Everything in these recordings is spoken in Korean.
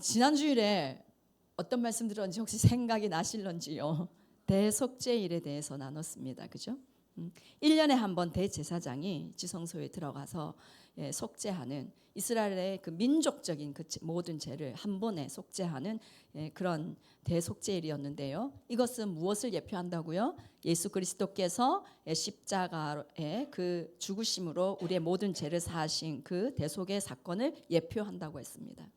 지난주일에 어떤 말씀 들었는지 혹시 생각이 나실런지요? 대속죄일에 대해서 나눴습니다. 그죠? 1년에 한 번 대제사장이 지성소에 들어가서 속죄하는, 이스라엘의 그 민족적인 그 모든 죄를 한 번에 속죄하는 그런 대속죄일이었는데요. 이것은 무엇을 예표한다고요? 예수 그리스도께서 십자가의 그 죽으심으로 우리의 모든 죄를 사하신 그 대속의 사건을 예표한다고 했습니다.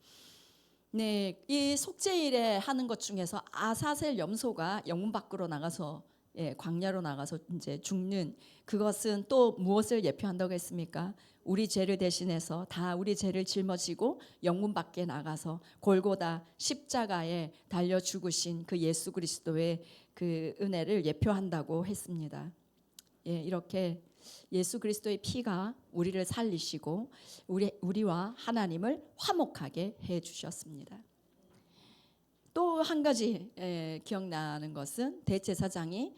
네, 이 속죄일에 하는 것 중에서 아사셀 염소가 영문 밖으로 나가서 광야로 나가서 이제 죽는, 그것은 또 무엇을 예표한다고 했습니까? 우리 죄를 대신해서 다 우리 죄를 짊어지고 영문 밖에 나가서 골고다 십자가에 달려 죽으신 그 예수 그리스도의 그 은혜를 예표한다고 했습니다. 이렇게 예수 그리스도의 피가 우리를 살리시고 우리와 하나님을 화목하게 해 주셨습니다. 또 한 가지 기억나는 것은 대제사장이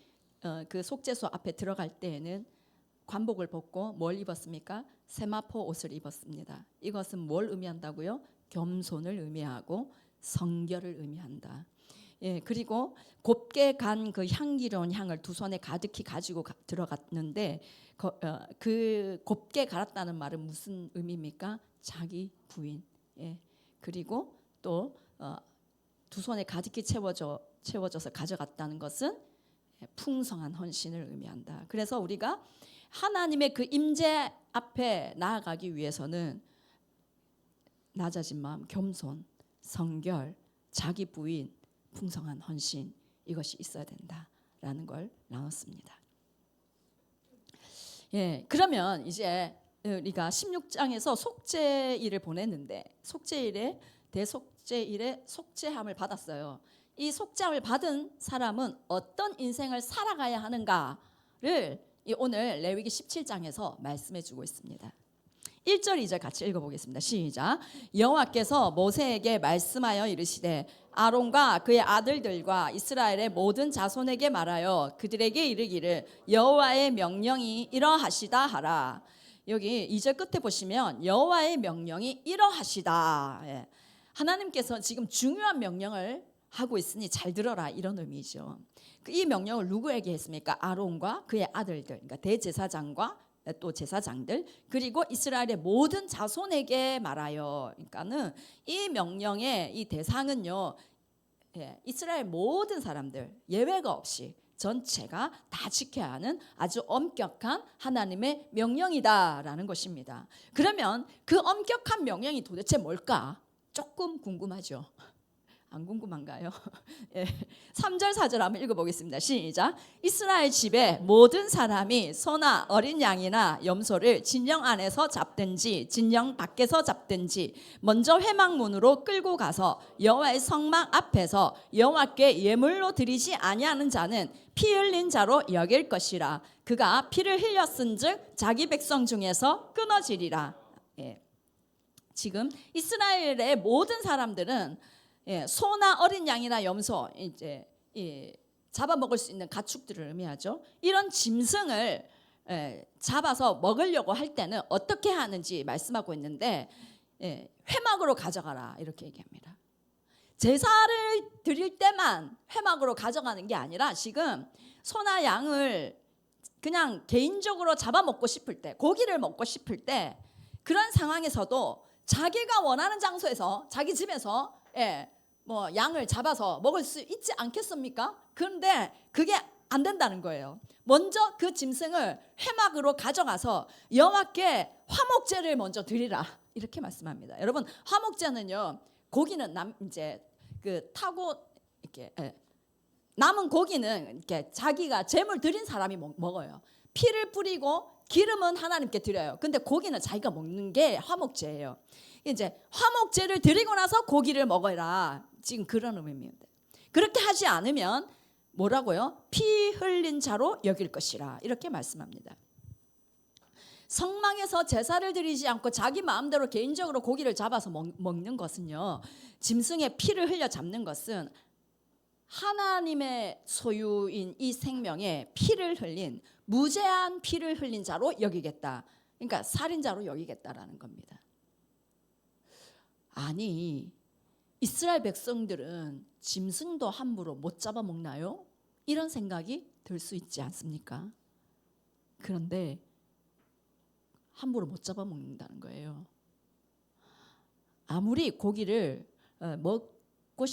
그 속죄소 앞에 들어갈 때에는 관복을 벗고 뭘 입었습니까? 세마포 옷을 입었습니다. 이것은 뭘 의미한다고요? 겸손을 의미하고 성결을 의미한다. 그리고 곱게 간 그 향기로운 향을 두 손에 가득히 가지고 들어갔는데 그 곱게 갈았다는 말은 무슨 의미입니까? 자기 부인. 그리고 또 두 손에 가득히 채워져서 가져갔다는 것은 풍성한 헌신을 의미한다. 그래서 우리가 하나님의 그 임재 앞에 나아가기 위해서는 낮아진 마음, 겸손, 성결, 자기 부인, 풍성한 헌신, 이것이 있어야 된다라는 걸 나눴습니다. 그러면 이제 우리가 16장에서 속죄일을 보냈는데 대속죄일에 속죄함을 받았어요. 이 속죄함을 받은 사람은 어떤 인생을 살아가야 하는가를 오늘 레위기 17장에서 말씀해 주고 있습니다. 1절 2절 같이 읽어보겠습니다. 시작. 여호와께서 모세에게 말씀하여 이르시되 아론과 그의 아들들과 이스라엘의 모든 자손에게 말하여 그들에게 이르기를 여호와의 명령이 이러하시다 하라. 여기 2절 끝에 보시면 여호와의 명령이 이러하시다. 하나님께서 지금 중요한 명령을 하고 있으니 잘 들어라, 이런 의미죠. 이 명령을 누구에게 했습니까? 아론과 그의 아들들, 그러니까 대제사장과 또 제사장들, 그리고 이스라엘의 모든 자손에게 말하여. 그러니까는 이 명령의 이 대상은요, 이스라엘 모든 사람들 예외가 없이 전체가 다 지켜야 하는 아주 엄격한 하나님의 명령이다라는 것입니다. 그러면 그 엄격한 명령이 도대체 뭘까? 조금 궁금하죠? 안 궁금한가요? 3절 4절 한번 읽어보겠습니다. 시작. 이스라엘 집에 모든 사람이 소나 어린 양이나 염소를 진영 안에서 잡든지 진영 밖에서 잡든지 먼저 회막문으로 끌고 가서 여호와의 성막 앞에서 여호와께 예물로 드리지 아니하는 자는 피 흘린 자로 여길 것이라. 그가 피를 흘렸은즉 자기 백성 중에서 끊어지리라. 지금 이스라엘의 모든 사람들은 소나 어린 양이나 염소, 이제 잡아먹을 수 있는 가축들을 의미하죠. 이런 짐승을 잡아서 먹으려고 할 때는 어떻게 하는지 말씀하고 있는데, 회막으로 가져가라, 이렇게 얘기합니다. 제사를 드릴 때만 회막으로 가져가는 게 아니라 지금 소나 양을 그냥 개인적으로 잡아먹고 싶을 때, 고기를 먹고 싶을 때, 그런 상황에서도 자기가 원하는 장소에서 자기 집에서 뭐 양을 잡아서 먹을 수 있지 않겠습니까? 그런데 그게 안 된다는 거예요. 먼저 그 짐승을 회막으로 가져가서 여호와께 화목제를 먼저 드리라, 이렇게 말씀합니다. 여러분, 화목제는요, 고기는 이제 그 타고 이렇게 남은 고기는 이렇게 자기가 제물 드린 사람이 먹어요. 피를 뿌리고 기름은 하나님께 드려요. 근데 고기는 자기가 먹는 게 화목제예요. 이제 화목제를 드리고 나서 고기를 먹어라, 지금 그런 의미입니다. 그렇게 하지 않으면 뭐라고요? 피 흘린 자로 여길 것이라, 이렇게 말씀합니다. 성막에서 제사를 드리지 않고 자기 마음대로 개인적으로 고기를 잡아서 먹는 것은요, 짐승의 피를 흘려 잡는 것은 하나님의 소유인 이 생명에 피를 흘린, 무죄한 피를 흘린 자로 여기겠다. 그러니까 살인자로 여기겠다라는 겁니다. 아니, 이스라엘 백성들은 짐승도 함부로 못 잡아먹나요? 이런 생각이 들 수 있지 않습니까? 그런데 함부로 못 잡아먹는다는 거예요. 아무리 고기를 먹고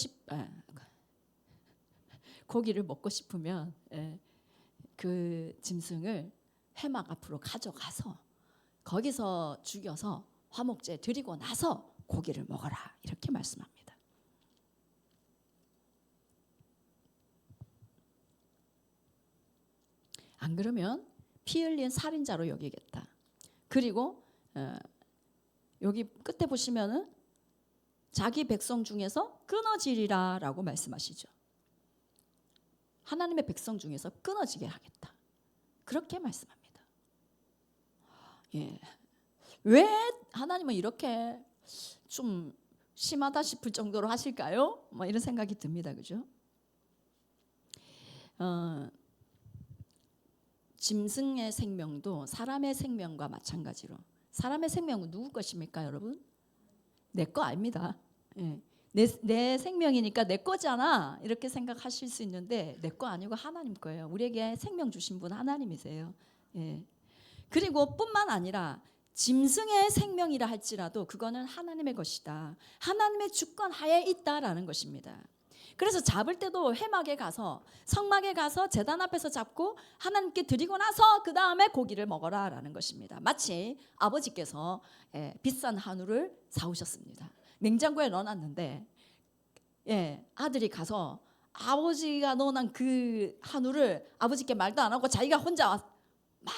싶으면 그 짐승을 회막 앞으로 가져가서 거기서 죽여서 화목제 드리고 나서 고기를 먹어라, 이렇게 말씀합니다. 안 그러면 피 흘린 살인자로 여기겠다. 그리고 여기 끝에 보시면은 자기 백성 중에서 끊어지리라 라고 말씀하시죠. 하나님의 백성 중에서 끊어지게 하겠다, 그렇게 말씀합니다. 예. 왜 하나님은 이렇게 좀 심하다 싶을 정도로 하실까요? 뭐 이런 생각이 듭니다. 그죠? 짐승의 생명도 사람의 생명과 마찬가지로, 사람의 생명은 누구 것입니까, 여러분? 내 거 아닙니다. 예. 내 생명이니까 내 거잖아, 이렇게 생각하실 수 있는데 내 거 아니고 하나님 거예요. 우리에게 생명 주신 분 하나님이세요. 예. 그리고 뿐만 아니라 짐승의 생명이라 할지라도 그거는 하나님의 것이다, 하나님의 주권 하에 있다라는 것입니다. 그래서 잡을 때도 회막에 가서, 성막에 가서 제단 앞에서 잡고 하나님께 드리고 나서 그 다음에 고기를 먹어라 라는 것입니다. 마치 아버지께서 비싼 한우를 사오셨습니다. 냉장고에 넣어놨는데 아들이 가서 아버지가 넣어놓은 그 한우를 아버지께 말도 안 하고 자기가 혼자 막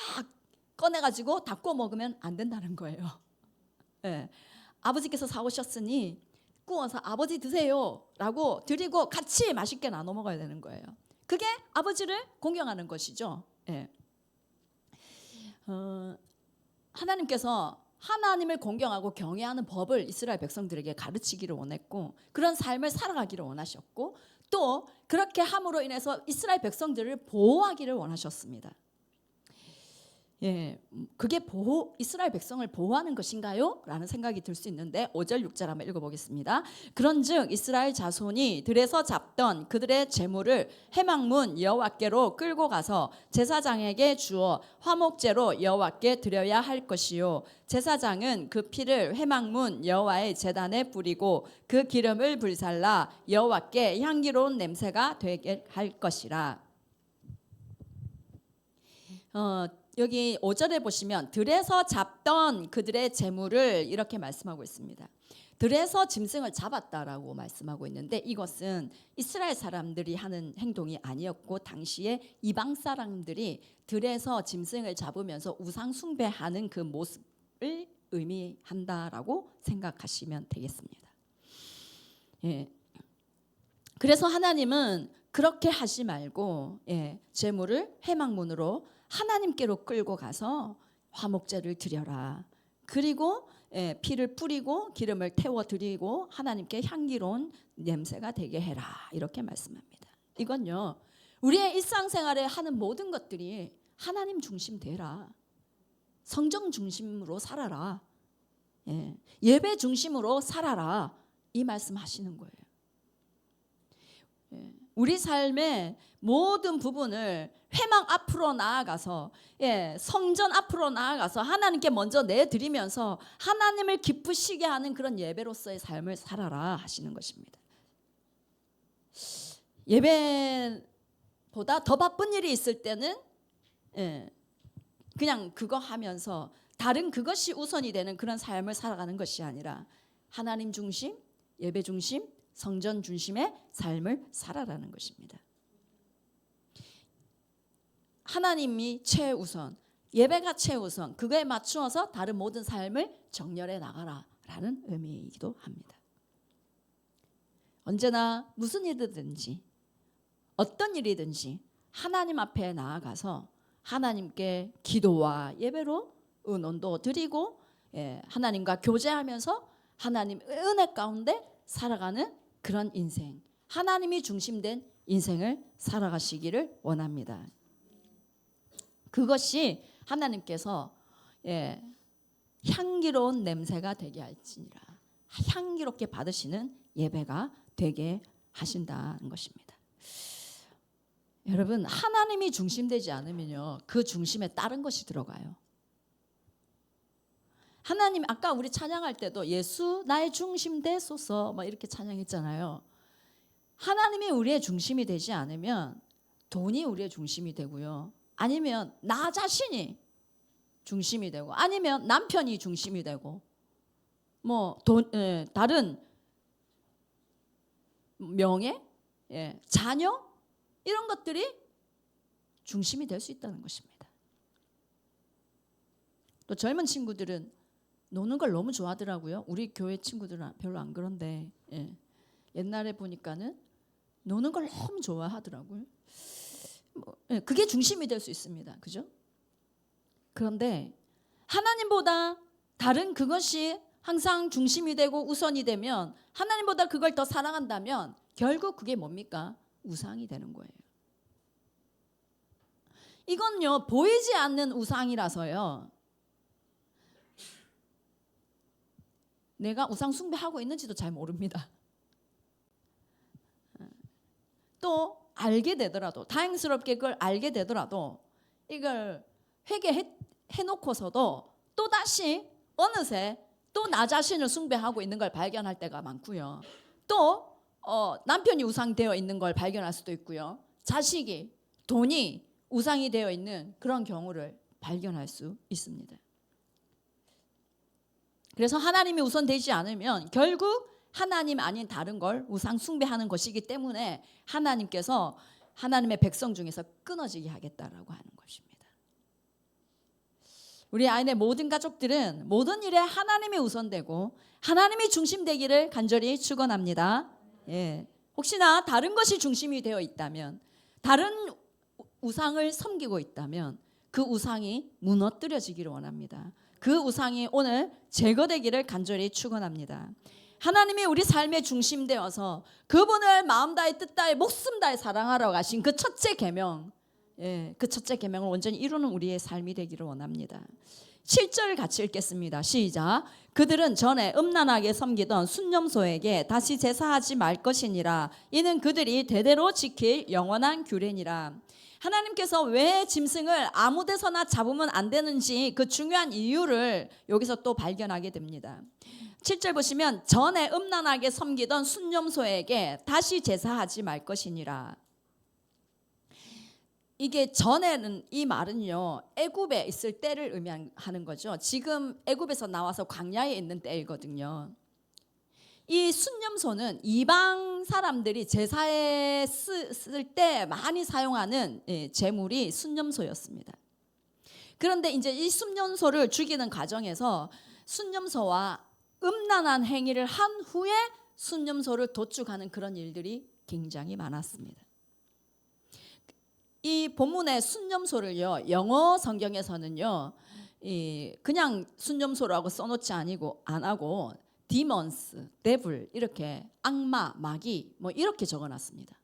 꺼내가지고 다 구워 먹으면 안 된다는 거예요. 아버지께서 사오셨으니 구워서 아버지 드세요 라고 드리고 같이 맛있게 나눠 먹어야 되는 거예요. 그게 아버지를 공경하는 것이죠. 하나님께서 하나님을 공경하고 경외하는 법을 이스라엘 백성들에게 가르치기를 원했고, 그런 삶을 살아가기를 원하셨고, 또 그렇게 함으로 인해서 이스라엘 백성들을 보호하기를 원하셨습니다. 그게 이스라엘 백성을 보호하는 것인가요? 라는 생각이 들 수 있는데 5절 6절 한번 읽어보겠습니다. 그런즉 이스라엘 자손이 들에서 잡던 그들의 재물을 회막문 여호와께로 끌고 가서 제사장에게 주어 화목제로 여호와께 드려야 할 것이요, 제사장은 그 피를 회막문 여호와의 제단에 뿌리고 그 기름을 불살라 여호와께 향기로운 냄새가 되게 할 것이라. 여기 5절에 보시면 들에서 잡던 그들의 재물을 이렇게 말씀하고 있습니다. 들에서 짐승을 잡았다라고 말씀하고 있는데, 이것은 이스라엘 사람들이 하는 행동이 아니었고 당시에 이방 사람들이 들에서 짐승을 잡으면서 우상 숭배하는 그 모습을 의미한다라고 생각하시면 되겠습니다. 그래서 하나님은 그렇게 하지 말고 재물을 회막문으로 하나님께로 끌고 가서 화목제를 드려라. 그리고 피를 뿌리고 기름을 태워 드리고 하나님께 향기로운 냄새가 되게 해라, 이렇게 말씀합니다. 이건요, 우리의 일상생활에 하는 모든 것들이 하나님 중심 되라, 성정 중심으로 살아라, 예배 중심으로 살아라, 이 말씀 하시는 거예요. 우리 삶의 모든 부분을 회막 앞으로 나아가서 성전 앞으로 나아가서 하나님께 먼저 내드리면서 하나님을 기쁘시게 하는 그런 예배로서의 삶을 살아라 하시는 것입니다. 예배보다 더 바쁜 일이 있을 때는 그냥 그거 하면서 다른 그것이 우선이 되는 그런 삶을 살아가는 것이 아니라 하나님 중심, 예배 중심, 성전 중심의 삶을 살아라는 것입니다. 하나님이 최우선, 예배가 최우선, 그거에 맞추어서 다른 모든 삶을 정렬해 나가라 라는 의미이기도 합니다. 언제나 무슨 일이든지 어떤 일이든지 하나님 앞에 나아가서 하나님께 기도와 예배로 의논도 드리고 하나님과 교제하면서 하나님 은혜 가운데 살아가는 그런 인생, 하나님이 중심된 인생을 살아가시기를 원합니다. 그것이 하나님께서 향기로운 냄새가 되게 할지니라, 향기롭게 받으시는 예배가 되게 하신다는 것입니다. 여러분, 하나님이 중심되지 않으면요, 그 중심에 다른 것이 들어가요. 하나님, 아까 우리 찬양할 때도 예수 나의 중심 되소서 뭐 이렇게 찬양했잖아요. 하나님이 우리의 중심이 되지 않으면 돈이 우리의 중심이 되고요, 아니면 나 자신이 중심이 되고, 아니면 남편이 중심이 되고, 뭐 다른 명예, 자녀, 이런 것들이 중심이 될 수 있다는 것입니다. 또 젊은 친구들은 노는 걸 너무 좋아하더라고요. 우리 교회 친구들은 별로 안 그런데, 옛날에 보니까는 노는 걸 너무 좋아하더라고요. 그게 중심이 될 수 있습니다. 그죠? 그런데 하나님보다 다른 그것이 항상 중심이 되고 우선이 되면, 하나님보다 그걸 더 사랑한다면 결국 그게 뭡니까? 우상이 되는 거예요. 이건요, 보이지 않는 우상이라서요, 내가 우상 숭배하고 있는지도 잘 모릅니다. 또 알게 되더라도, 다행스럽게 그걸 알게 되더라도 이걸 회개해놓고서도 또다시 어느새 또 나 자신을 숭배하고 있는 걸 발견할 때가 많고요. 또 남편이 우상이 되어 있는 걸 발견할 수도 있고요. 자식이, 돈이 우상이 되어 있는 그런 경우를 발견할 수 있습니다. 그래서 하나님이 우선되지 않으면 결국 하나님 아닌 다른 걸 우상 숭배하는 것이기 때문에 하나님께서 하나님의 백성 중에서 끊어지게 하겠다라고 하는 것입니다. 우리 아이네 모든 가족들은 모든 일에 하나님이 우선되고 하나님이 중심되기를 간절히 축원합니다. 혹시나 다른 것이 중심이 되어 있다면, 다른 우상을 섬기고 있다면 그 우상이 무너뜨려지기를 원합니다. 그 우상이 오늘 제거되기를 간절히 축원합니다. 하나님이 우리 삶의 중심 되어서 그분을 마음 다해 뜻 다해 목숨 다해 사랑하러 가신 그 첫째 계명, 그 첫째 계명을 온전히 이루는 우리의 삶이 되기를 원합니다. 7절 같이 읽겠습니다. 시작. 그들은 전에 음란하게 섬기던 순념소에게 다시 제사하지 말 것이니라. 이는 그들이 대대로 지킬 영원한 규례니라. 하나님께서 왜 짐승을 아무 데서나 잡으면 안 되는지 그 중요한 이유를 여기서 또 발견하게 됩니다. 7절 보시면 전에 음란하게 섬기던 순념소에게 다시 제사하지 말 것이니라. 이게 전에는, 이 말은요, 애굽에 있을 때를 의미하는 거죠. 지금 애굽에서 나와서 광야에 있는 때이거든요. 이 순념소는 이방 사람들이 제사에 쓸 때 많이 사용하는 제물이 순념소였습니다. 그런데 이제 이 순념소를 죽이는 과정에서 순념소와 음란한 행위를 한 후에 순념소를 도축하는 그런 일들이 굉장히 많았습니다. 이 본문의 순념소를요, 영어 성경에서는요, 그냥 순념소라고 써놓지 안 하고 demons, devil 이렇게 악마, 마귀 뭐 이렇게 적어놨습니다.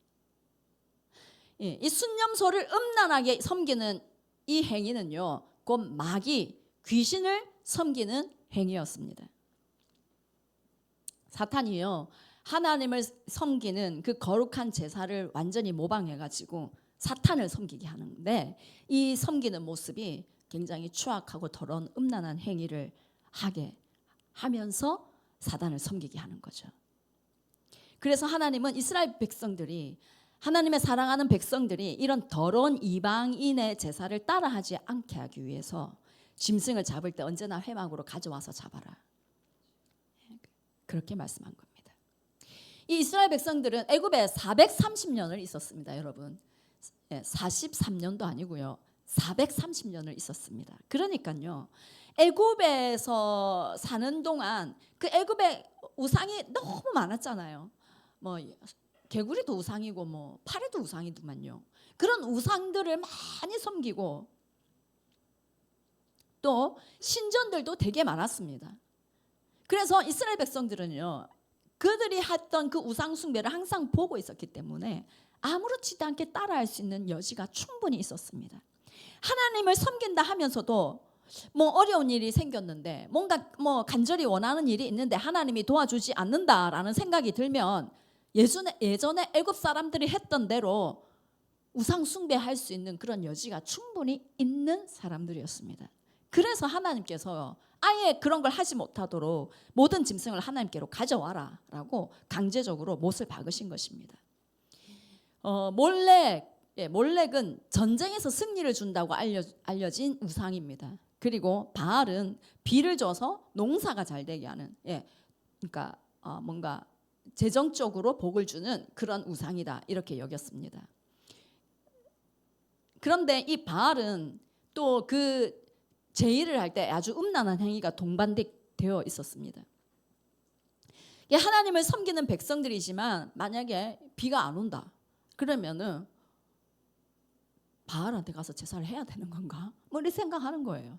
이 순념소를 음란하게 섬기는 이 행위는요, 곧 마귀, 귀신을 섬기는 행위였습니다. 사탄이요, 하나님을 섬기는 그 거룩한 제사를 완전히 모방해가지고 사탄을 섬기게 하는데, 이 섬기는 모습이 굉장히 추악하고 더러운 음란한 행위를 하게 하면서 사단을 섬기게 하는 거죠. 그래서 하나님은 이스라엘 백성들이, 하나님의 사랑하는 백성들이 이런 더러운 이방인의 제사를 따라하지 않게 하기 위해서 짐승을 잡을 때 언제나 회막으로 가져와서 잡아라, 그렇게 말씀한 겁니다. 이 이스라엘 백성들은 애굽에 430년을 있었습니다. 여러분, 43년도 아니고요, 430년을 있었습니다. 그러니까요, 애굽에서 사는 동안 그 애굽에 우상이 너무 많았잖아요. 뭐 개구리도 우상이고 뭐 파리도 우상이더만요. 그런 우상들을 많이 섬기고 또 신전들도 되게 많았습니다. 그래서 이스라엘 백성들은요, 그들이 했던 그 우상 숭배를 항상 보고 있었기 때문에 아무렇지도 않게 따라할 수 있는 여지가 충분히 있었습니다. 하나님을 섬긴다 하면서도 뭐 어려운 일이 생겼는데 뭔가 뭐 간절히 원하는 일이 있는데 하나님이 도와주지 않는다라는 생각이 들면 예전에 애굽 사람들이 했던 대로 우상 숭배할 수 있는 그런 여지가 충분히 있는 사람들이었습니다. 그래서 하나님께서 아예 그런 걸 하지 못하도록 모든 짐승을 하나님께로 가져와라라고 강제적으로 못을 박으신 것입니다. 몰렉은 전쟁에서 승리를 준다고 알려진 우상입니다. 그리고 바알은 비를 줘서 농사가 잘 되게 하는, 그러니까 뭔가 재정적으로 복을 주는 그런 우상이다 이렇게 여겼습니다. 그런데 이 바알은 또 그 제의를 할 때 아주 음란한 행위가 동반되어 있었습니다. 하나님을 섬기는 백성들이지만 만약에 비가 안 온다 그러면은 바알한테 가서 제사를 해야 되는 건가? 뭐 이렇게 생각하는 거예요.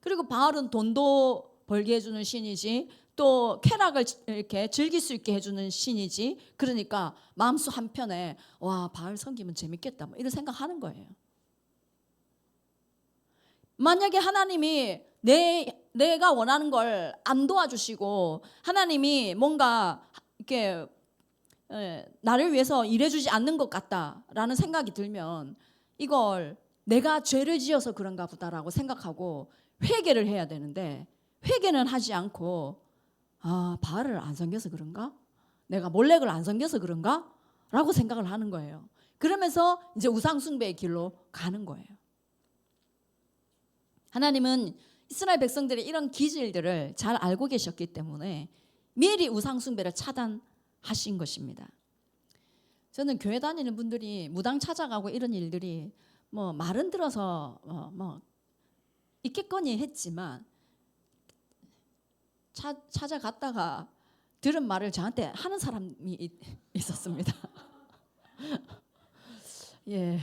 그리고 바알은 돈도 벌게 해주는 신이지 또 쾌락을 이렇게 즐길 수 있게 해주는 신이지. 그러니까 마음속 한편에 와 바알 섬기면 재밌겠다 뭐 이런 생각하는 거예요. 만약에 하나님이 내가 원하는 걸 안 도와주시고 하나님이 뭔가 이렇게 나를 위해서 일해주지 않는 것 같다라는 생각이 들면 이걸 내가 죄를 지어서 그런가 보다라고 생각하고 회개를 해야 되는데 회개는 하지 않고 바알을 안 섬겨서 그런가? 내가 몰렉을 안 섬겨서 그런가? 라고 생각을 하는 거예요. 그러면서 이제 우상 숭배의 길로 가는 거예요. 하나님은 이스라엘 백성들의 이런 기질들을 잘 알고 계셨기 때문에 미리 우상 숭배를 차단하신 것입니다. 저는 교회 다니는 분들이 무당 찾아가고 이런 일들이 뭐 말은 들어서 뭐 있겠거니 했지만 찾아갔다가 들은 말을 저한테 하는 사람이 있었습니다. 예,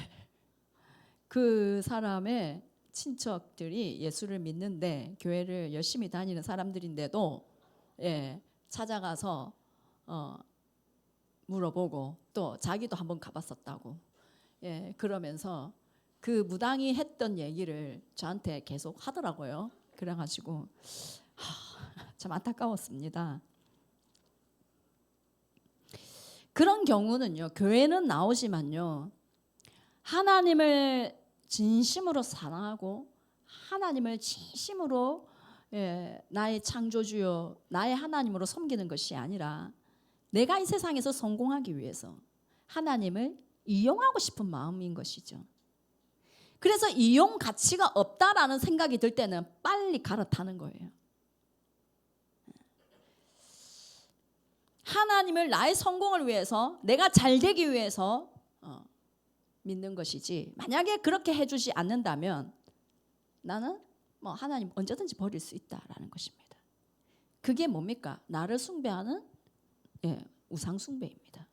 그 사람의 친척들이 예수를 믿는데 교회를 열심히 다니는 사람들인데도 찾아가서 물어보고 또 자기도 한번 가봤었다고 그러면서 그 무당이 했던 얘기를 저한테 계속 하더라고요. 그래가지고 참 안타까웠습니다. 그런 경우는요, 교회는 나오지만요, 하나님을 진심으로 사랑하고 하나님을 진심으로 나의 창조주요, 나의 하나님으로 섬기는 것이 아니라 내가 이 세상에서 성공하기 위해서 하나님을 이용하고 싶은 마음인 것이죠. 그래서 이용 가치가 없다라는 생각이 들 때는 빨리 갈아타는 거예요. 하나님을 나의 성공을 위해서 내가 잘 되기 위해서 믿는 것이지 만약에 그렇게 해주지 않는다면 나는 뭐 하나님 언제든지 버릴 수 있다라는 것입니다. 그게 뭡니까? 나를 숭배하는 우상 숭배입니다.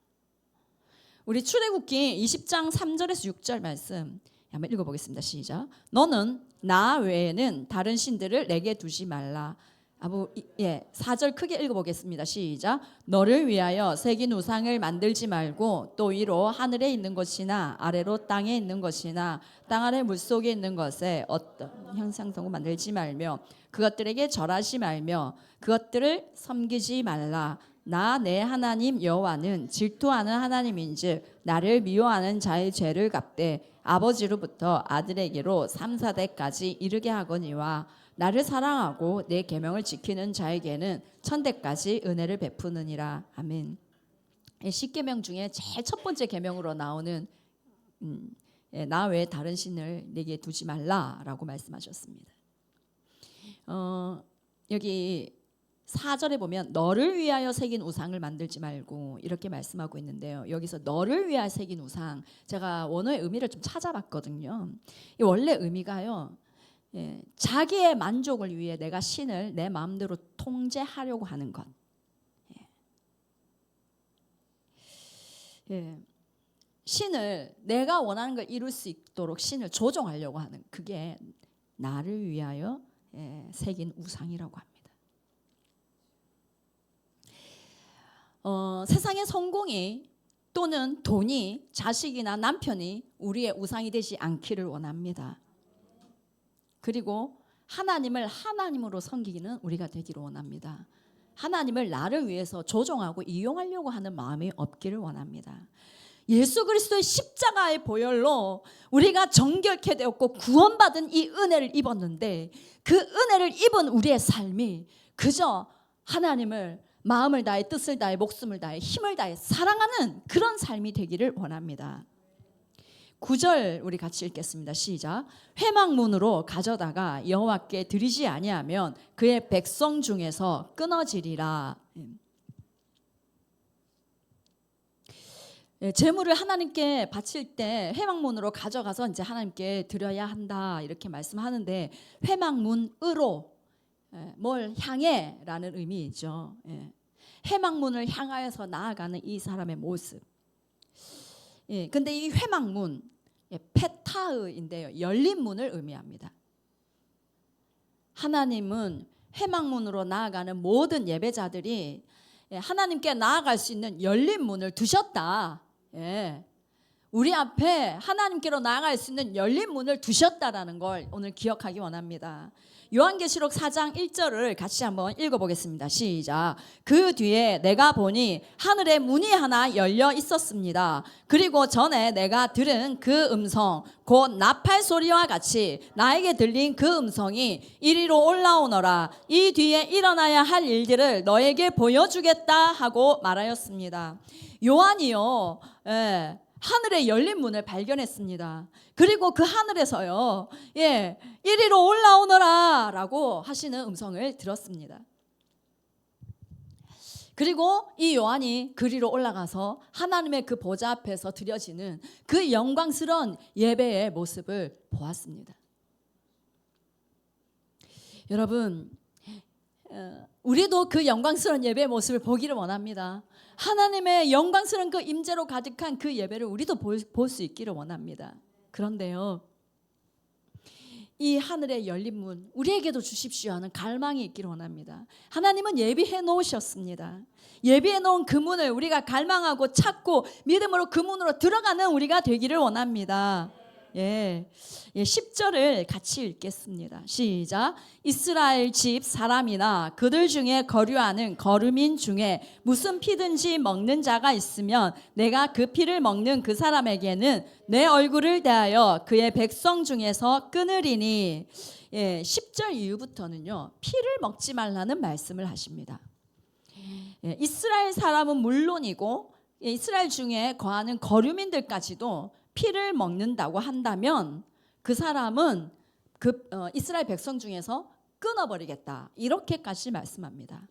우리 출애굽기 20장 3절에서 6절 말씀 한번 읽어보겠습니다. 시작. 너는 나 외에는 다른 신들을 내게 두지 말라. 4절 크게 읽어보겠습니다. 시작. 너를 위하여 새긴 우상을 만들지 말고 또 위로 하늘에 있는 것이나 아래로 땅에 있는 것이나 땅 아래 물속에 있는 것에 어떤 형상도 만들지 말며 그것들에게 절하지 말며 그것들을 섬기지 말라. 나 내 하나님 여호와는 질투하는 하나님인즉 나를 미워하는 자의 죄를 갚되 아버지로부터 아들에게로 3, 4대까지 이르게 하거니와 나를 사랑하고 내 계명을 지키는 자에게는 천대까지 은혜를 베푸느니라. 아멘. 10계명 중에 제일 첫 번째 계명으로 나오는 나 외에 다른 신을 내게 두지 말라라고 말씀하셨습니다. 여기 4절에 보면 너를 위하여 새긴 우상을 만들지 말고 이렇게 말씀하고 있는데요. 여기서 너를 위하여 새긴 우상, 제가 원어의 의미를 좀 찾아봤거든요. 이 원래 의미가요, 자기의 만족을 위해 내가 신을 내 마음대로 통제하려고 하는 것. 신을 내가 원하는 걸 이룰 수 있도록 신을 조종하려고 하는, 그게 나를 위하여 새긴 우상이라고 합니다. 세상의 성공이 또는 돈이, 자식이나 남편이 우리의 우상이 되지 않기를 원합니다. 그리고 하나님을 하나님으로 섬기는 우리가 되기를 원합니다. 하나님을 나를 위해서 조종하고 이용하려고 하는 마음이 없기를 원합니다. 예수 그리스도의 십자가의 보혈로 우리가 정결케 되었고 구원받은 이 은혜를 입었는데, 그 은혜를 입은 우리의 삶이 그저 하나님을 마음을 다해 뜻을 다해 목숨을 다해 힘을 다해 사랑하는 그런 삶이 되기를 원합니다. 9절 우리 같이 읽겠습니다. 시작. 회막문으로 가져다가 여호와께 드리지 아니하면 그의 백성 중에서 끊어지리라. 제물을 하나님께 바칠 때 회막문으로 가져가서 이제 하나님께 드려야 한다 이렇게 말씀하는데, 회막문으로 뭘 향해라는 의미이죠. 회막문을 향하여서 나아가는 이 사람의 모습. 근데 이 회막문 페타흐인데요, 열린 문을 의미합니다. 하나님은 회막문으로 나아가는 모든 예배자들이 하나님께 나아갈 수 있는 열린 문을 두셨다. 우리 앞에 하나님께로 나아갈 수 있는 열린 문을 두셨다라는 걸 오늘 기억하기 원합니다. 요한계시록 4장 1절을 같이 한번 읽어보겠습니다. 시작. 그 뒤에 내가 보니 하늘에 문이 하나 열려 있었습니다. 그리고 전에 내가 들은 그 음성 곧 나팔 소리와 같이 나에게 들린 그 음성이 이리로 올라오너라. 이 뒤에 일어나야 할 일들을 너에게 보여주겠다 하고 말하였습니다. 요한이요, 하늘의 열린 문을 발견했습니다. 그리고 그 하늘에서요, 이리로 올라오너라 라고 하시는 음성을 들었습니다. 그리고 이 요한이 그리로 올라가서 하나님의 그 보좌 앞에서 드려지는 그 영광스러운 예배의 모습을 보았습니다. 여러분, 우리도 그 영광스러운 예배의 모습을 보기를 원합니다. 하나님의 영광스러운 그 임재로 가득한 그 예배를 우리도 볼 수 있기를 원합니다. 그런데요, 이 하늘의 열린 문 우리에게도 주십시오 하는 갈망이 있기를 원합니다. 하나님은 예비해 놓으셨습니다. 예비해 놓은 그 문을 우리가 갈망하고 찾고 믿음으로 그 문으로 들어가는 우리가 되기를 원합니다. 10절을 같이 읽겠습니다. 시작. 이스라엘 집 사람이나 그들 중에 거류하는 거류민 중에 무슨 피든지 먹는 자가 있으면 내가 그 피를 먹는 그 사람에게는 내 얼굴을 대하여 그의 백성 중에서 끊으리니. 10절 이후부터는요, 피를 먹지 말라는 말씀을 하십니다. 이스라엘 사람은 물론이고 이스라엘 중에 거하는 거류민들까지도 피를 먹는다고 한다면 그 사람은 이스라엘 백성 중에서 끊어버리겠다, 이렇게까지 말씀합니다.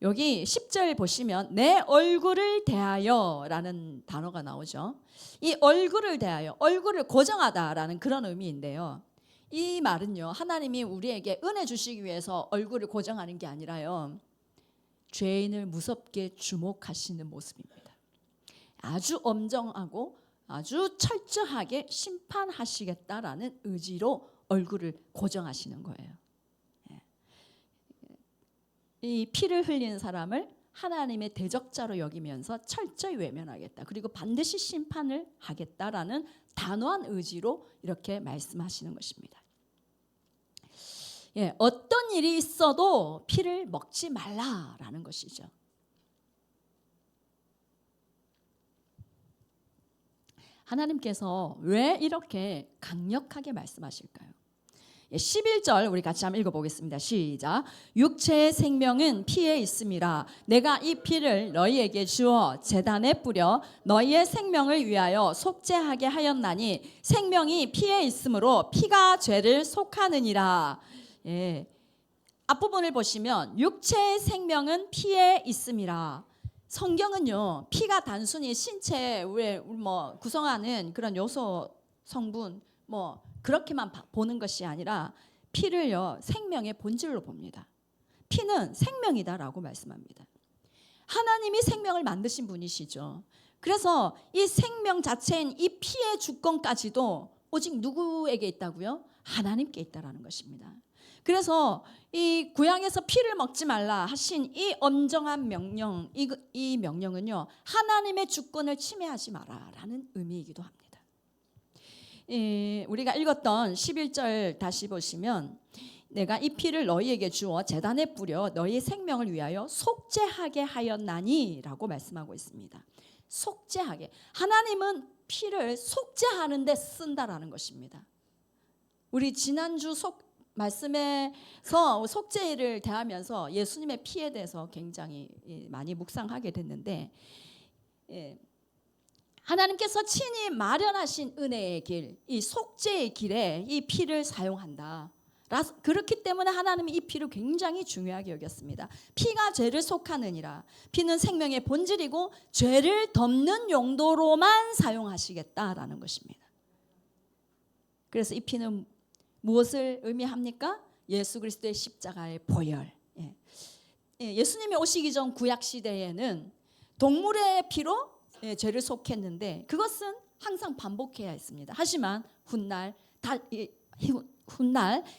여기 10절 보시면 내 얼굴을 대하여 라는 단어가 나오죠. 이 얼굴을 대하여, 얼굴을 고정하다라는 그런 의미인데요, 이 말은요, 하나님이 우리에게 은혜 주시기 위해서 얼굴을 고정하는 게 아니라요, 죄인을 무섭게 주목하시는 모습입니다. 아주 엄정하고 아주 철저하게 심판하시겠다라는 의지로 얼굴을 고정하시는 거예요. 이 피를 흘리는 사람을 하나님의 대적자로 여기면서 철저히 외면하겠다, 그리고 반드시 심판을 하겠다라는 단호한 의지로 이렇게 말씀하시는 것입니다. 어떤 일이 있어도 피를 먹지 말라라는 것이죠. 하나님께서 왜 이렇게 강력하게 말씀하실까요? 11절 우리 같이 한번 읽어보겠습니다. 시작. 육체의 생명은 피에 있음이라. 내가 이 피를 너희에게 주어 제단에 뿌려 너희의 생명을 위하여 속죄하게 하였나니 생명이 피에 있으므로 피가 죄를 속하느니라. 앞부분을 보시면 육체의 생명은 피에 있음이라. 성경은요, 피가 단순히 신체에 구성하는 그런 요소, 성분 그렇게만 보는 것이 아니라 피를요, 생명의 본질로 봅니다. 피는 생명이다라고 말씀합니다. 하나님이 생명을 만드신 분이시죠. 그래서 이 생명 자체인 이 피의 주권까지도 오직 누구에게 있다고요? 하나님께 있다라는 것입니다. 그래서 이 구약에서 피를 먹지 말라 하신 이 엄정한 명령, 이 명령은요, 하나님의 주권을 침해하지 마라라는 의미이기도 합니다. 우리가 읽었던 11절 다시 보시면 내가 이 피를 너희에게 주어 제단에 뿌려 너희의 생명을 위하여 속죄하게 하였나니 라고 말씀하고 있습니다. 속죄하게. 하나님은 피를 속죄하는 데 쓴다라는 것입니다. 우리 지난주 말씀에서 속죄를 대하면서 예수님의 피에 대해서 굉장히 많이 묵상하게 됐는데, 하나님께서 친히 마련하신 은혜의 길, 이 속죄의 길에 이 피를 사용한다. 그렇기 때문에 하나님이 이 피를 굉장히 중요하게 여겼습니다. 피가 죄를 속하느니라. 피는 생명의 본질이고 죄를 덮는 용도로만 사용하시겠다라는 것입니다. 그래서 이 피는 무엇을 의미합니까? 예수 그리스도의 십자가의 보혈. 예수님이 오시기 전 구약 시대에는 동물의 피로 죄를 속했는데 그것은 항상 반복해야 했습니다. 하지만 훗날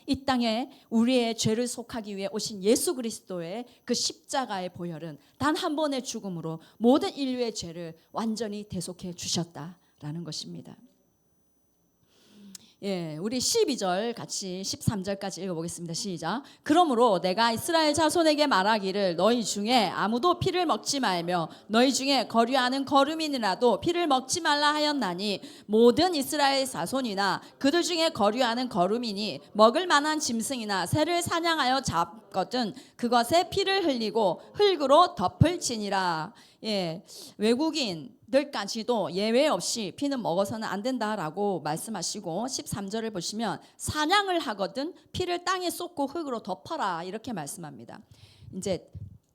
이 땅에 우리의 죄를 속하기 위해 오신 예수 그리스도의 그 십자가의 보혈은 단 한 번의 죽음으로 모든 인류의 죄를 완전히 대속해 주셨다라는 것입니다. 우리 12절 같이 13절까지 읽어보겠습니다. 시작. 그러므로 내가 이스라엘 자손에게 말하기를 너희 중에 아무도 피를 먹지 말며 너희 중에 거류하는 거류민이라도 피를 먹지 말라 하였나니 모든 이스라엘 자손이나 그들 중에 거류하는 거류민이 먹을 만한 짐승이나 새를 사냥하여 잡거든 그것에 피를 흘리고 흙으로 덮을 지니라. 외국인들까지도 예외 없이 피는 먹어서는 안 된다라고 말씀하시고 13절을 보시면 사냥을 하거든 피를 땅에 쏟고 흙으로 덮어라 이렇게 말씀합니다. 이제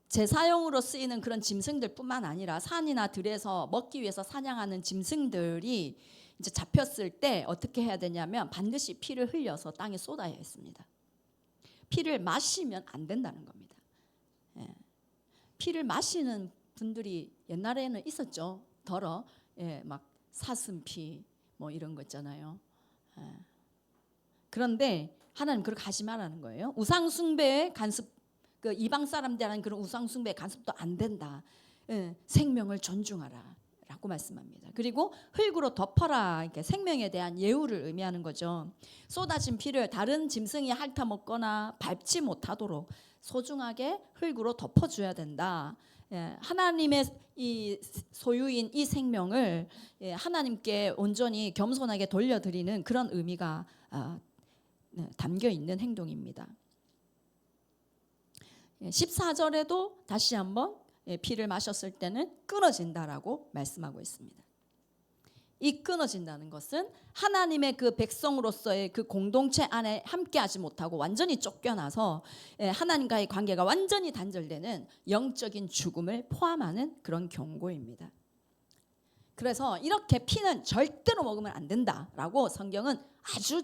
제사용으로 쓰이는 그런 짐승들뿐만 아니라 산이나 들에서 먹기 위해서 사냥하는 짐승들이 이제 잡혔을 때 어떻게 해야 되냐면 반드시 피를 흘려서 땅에 쏟아야 했습니다. 피를 마시면 안 된다는 겁니다. 피를 마시는 분들이 옛날에는 있었죠. 막 사슴피 뭐 이런 거 있잖아요. 그런데 하나님 그렇게 하지 말라는 거예요. 우상 숭배의 간섭, 그 이방 사람들하는 그런 우상 숭배 간섭도 안 된다. 생명을 존중하라라고 말씀합니다. 그리고 흙으로 덮어라. 이렇게 생명에 대한 예우를 의미하는 거죠. 쏟아진 피를 다른 짐승이 핥아 먹거나 밟지 못하도록 소중하게 흙으로 덮어줘야 된다. 하나님의 이 소유인 이 생명을 하나님께 온전히 겸손하게 돌려드리는 그런 의미가 담겨 있는 행동입니다. 14절에도 다시 한번 피를 마셨을 때는 끊어진다라고 말씀하고 있습니다. 이 끊어진다는 것은 하나님의 그 백성으로서의 그 공동체 안에 함께하지 못하고 완전히 쫓겨나서 하나님과의 관계가 완전히 단절되는 영적인 죽음을 포함하는 그런 경고입니다. 그래서 이렇게 피는 절대로 먹으면 안 된다라고 성경은 아주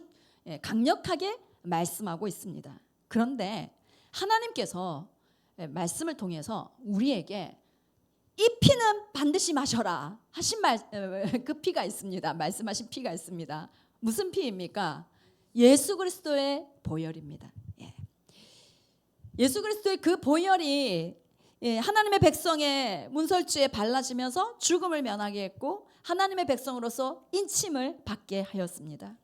강력하게 말씀하고 있습니다. 그런데 하나님께서 말씀을 통해서 우리에게 이 피는 반드시 마셔라 하신 그 피가 있습니다. 말씀하신 피가 있습니다. 무슨 피입니까? 예수 그리스도의 보혈입니다. 예수 그리스도의 그 보혈이 하나님의 백성의 문설주에 발라지면서 죽음을 면하게 했고 하나님의 백성으로서 인침을 받게 하였습니다.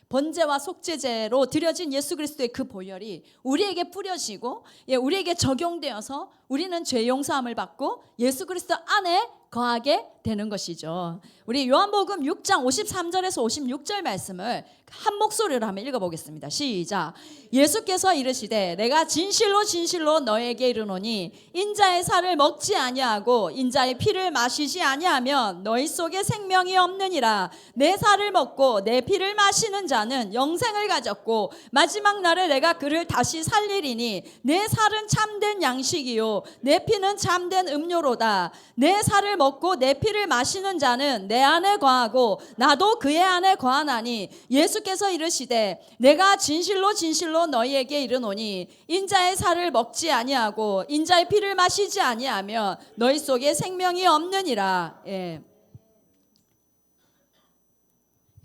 번제와 속죄제로 드려진 예수 그리스도의 그 보혈이 우리에게 뿌려지고 우리에게 적용되어서 우리는 죄 용서함을 받고 예수 그리스도 안에 거하게 되는 것이죠. 우리 요한복음 6장 53절에서 56절 말씀을 한 목소리로 한번 읽어보겠습니다. 시작. 예수께서 이르시되 내가 진실로 진실로 너에게 이르노니 인자의 살을 먹지 아니하고 인자의 피를 마시지 아니하면 너희 속에 생명이 없느니라. 내 살을 먹고 내 피를 마시는 자는 영생을 가졌고 마지막 날에 내가 그를 다시 살리리니 내 살은 참된 양식이요 내 피는 참된 음료로다. 내 살을 먹고 내 피를 마시는 자는 내 안에 거하고 나도 그의 안에 거하나니 예수께서 이르시되 내가 진실로 진실로 너희에게 이르노니 인자의 살을 먹지 아니하고 인자의 피를 마시지 아니하면 너희 속에 생명이 없느니라.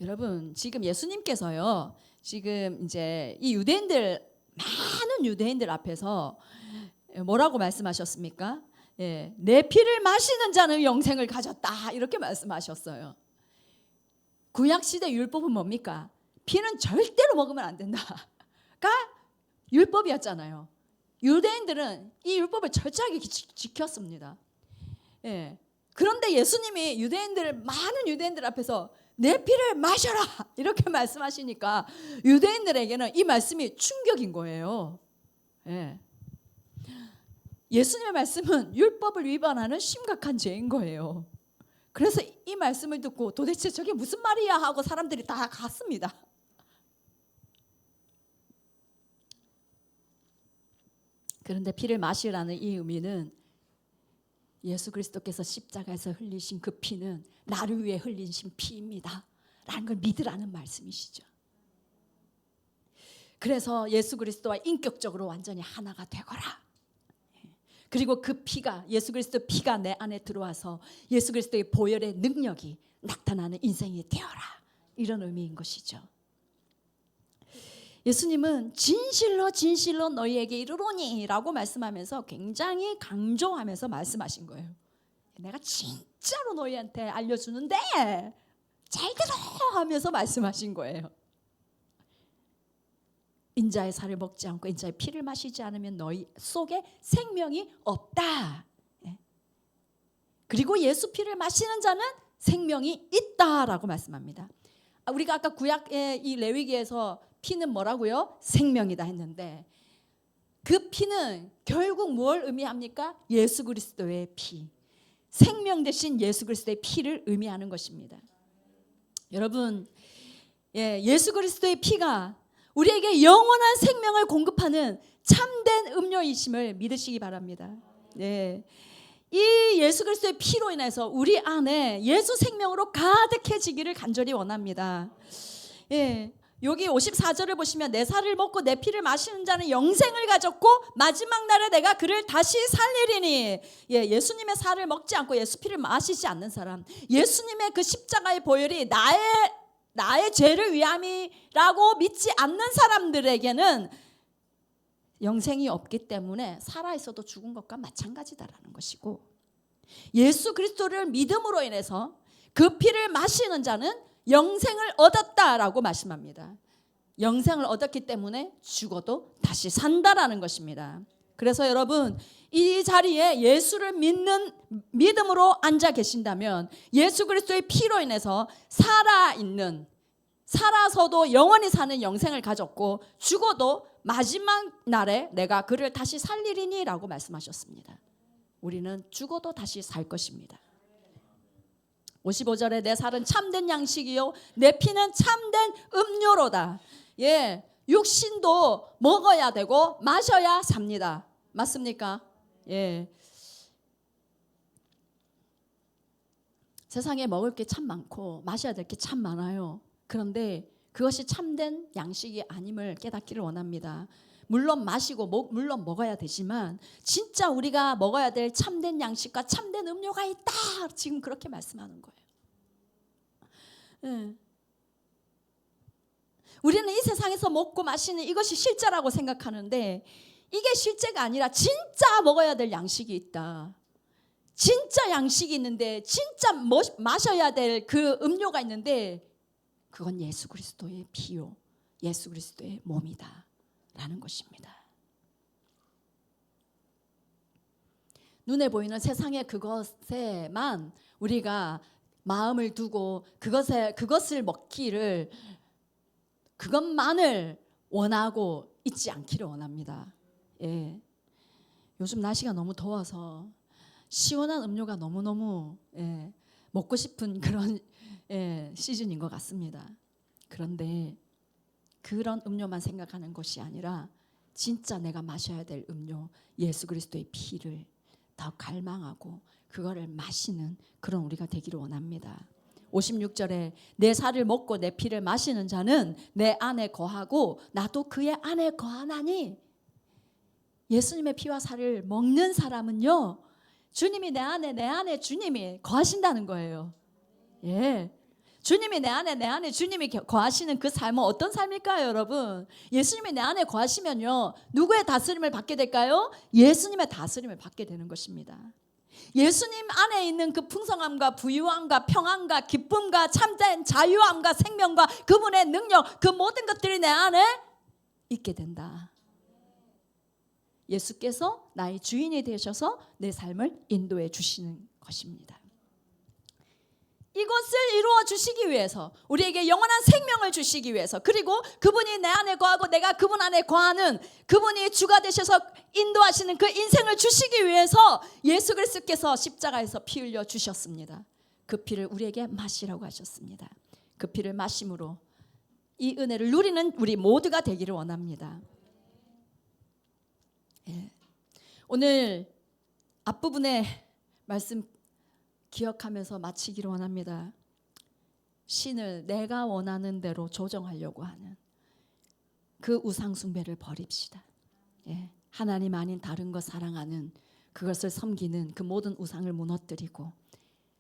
여러분 지금 예수님께서요 지금 이제 이 많은 유대인들 앞에서 뭐라고 말씀하셨습니까? 내 피를 마시는 자는 영생을 가졌다 이렇게 말씀하셨어요. 구약 시대 율법은 뭡니까? 피는 절대로 먹으면 안 된다가 율법이었잖아요. 유대인들은 이 율법을 철저하게 지켰습니다. 예. 그런데 예수님이 많은 유대인들 앞에서 내 피를 마셔라 이렇게 말씀하시니까 유대인들에게는 이 말씀이 충격인 거예요. 예. 예수님의 말씀은 율법을 위반하는 심각한 죄인 거예요. 그래서 이 말씀을 듣고 도대체 저게 무슨 말이야 하고 사람들이 다 갔습니다. 그런데 피를 마시라는 이 의미는 예수 그리스도께서 십자가에서 흘리신 그 피는 나를 위해 흘리신 피입니다 라는 걸 믿으라는 말씀이시죠. 그래서 예수 그리스도와 인격적으로 완전히 하나가 되거라. 그리고 그 피가, 예수 그리스도의 피가 내 안에 들어와서 예수 그리스도의 보혈의 능력이 나타나는 인생이 되어라, 이런 의미인 것이죠. 예수님은 진실로 진실로 너희에게 이르노니 라고 말씀하면서 굉장히 강조하면서 말씀하신 거예요. 내가 진짜로 너희한테 알려주는데 잘 들어 하면서 말씀하신 거예요. 인자의 살을 먹지 않고 인자의 피를 마시지 않으면 너희 속에 생명이 없다. 그리고 예수 피를 마시는 자는 생명이 있다라고 말씀합니다. 우리가 아까 구약의 이 레위기에서 피는 뭐라고요? 생명이다 했는데 그 피는 결국 뭘 의미합니까? 예수 그리스도의 피, 생명 대신 예수 그리스도의 피를 의미하는 것입니다. 여러분, 예수 그리스도의 피가 우리에게 영원한 생명을 공급하는 참된 음료이심을 믿으시기 바랍니다. 네. 이 예수 그리스도의 피로 인해서 우리 안에 예수 생명으로 가득해지기를 간절히 원합니다. 예. 여기 54절을 보시면 내 살을 먹고 내 피를 마시는 자는 영생을 가졌고 마지막 날에 내가 그를 다시 살리리니. 예수님의 살을 먹지 않고 예수 피를 마시지 않는 사람, 예수님의 그 십자가의 보혈이 나의 죄를 위함이라고 믿지 않는 사람들에게는 영생이 없기 때문에 살아있어도 죽은 것과 마찬가지다라는 것이고, 예수 그리스도를 믿음으로 인해서 그 피를 마시는 자는 영생을 얻었다라고 말씀합니다. 영생을 얻었기 때문에 죽어도 다시 산다라는 것입니다. 그래서 여러분, 이 자리에 예수를 믿는 믿음으로 앉아 계신다면 예수 그리스도의 피로 인해서 살아서도 영원히 사는 영생을 가졌고 죽어도 마지막 날에 내가 그를 다시 살리리니 라고 말씀하셨습니다. 우리는 죽어도 다시 살 것입니다. 55절에 내 살은 참된 양식이요 내 피는 참된 음료로다. 육신도 먹어야 되고 마셔야 삽니다. 맞습니까? 세상에 먹을 게 참 많고 마셔야 될 게 참 많아요. 그런데 그것이 참된 양식이 아님을 깨닫기를 원합니다. 물론 마시고 물론 먹어야 되지만 진짜 우리가 먹어야 될 참된 양식과 참된 음료가 있다. 지금 그렇게 말씀하는 거예요. 우리는 이 세상에서 먹고 마시는 이것이 실제라고 생각하는데 이게 실제가 아니라 진짜 먹어야 될 양식이 있다. 진짜 양식이 있는데 진짜 마셔야 될 그 음료가 있는데 그건 예수 그리스도의 피요 예수 그리스도의 몸이다 라는 것입니다. 눈에 보이는 세상의 그것에만 우리가 마음을 두고 그것을 먹기를, 그것만을 원하고 있지 않기를 원합니다. 요즘 날씨가 너무 더워서 시원한 음료가 너무너무 먹고 싶은 그런 시즌인 것 같습니다. 그런데 그런 음료만 생각하는 것이 아니라 진짜 내가 마셔야 될 음료 예수 그리스도의 피를 더 갈망하고 그거를 마시는 그런 우리가 되기를 원합니다. 56절에 내 살을 먹고 내 피를 마시는 자는 내 안에 거하고 나도 그의 안에 거하나니. 예수님의 피와 살을 먹는 사람은요 주님이 내 안에 주님이 거하신다는 거예요. 주님이 내 안에 주님이 거하시는 그 삶은 어떤 삶일까요, 여러분? 예수님이 내 안에 거하시면요 누구의 다스림을 받게 될까요? 예수님의 다스림을 받게 되는 것입니다. 예수님 안에 있는 그 풍성함과 부유함과 평안과 기쁨과 참된 자유함과 생명과 그분의 능력, 그 모든 것들이 내 안에 있게 된다. 예수께서 나의 주인이 되셔서 내 삶을 인도해 주시는 것입니다. 이것을 이루어 주시기 위해서, 우리에게 영원한 생명을 주시기 위해서, 그리고 그분이 내 안에 거하고 내가 그분 안에 거하는, 그분이 주가 되셔서 인도하시는 그 인생을 주시기 위해서 예수 그리스도께서 십자가에서 피 흘려 주셨습니다. 그 피를 우리에게 마시라고 하셨습니다. 그 피를 마심으로 이 은혜를 누리는 우리 모두가 되기를 원합니다. 예. 오늘 앞부분의 말씀 기억하면서 마치기를 원합니다. 신을 내가 원하는 대로 조정하려고 하는 그 우상 숭배를 버립시다. 예. 하나님 아닌 다른 것 사랑하는, 그것을 섬기는 그 모든 우상을 무너뜨리고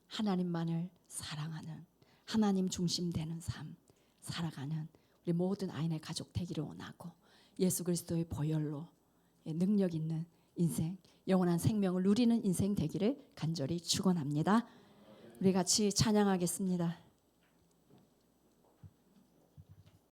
하나님만을 사랑하는, 하나님 중심되는 삶 살아가는 우리 모든 아인의 가족 되기를 원하고, 예수 그리스도의 보혈로 능력 있는 인생, 영원한 생명을 누리는 인생 되기를 간절히 축원합니다. 우리 같이 찬양하겠습니다.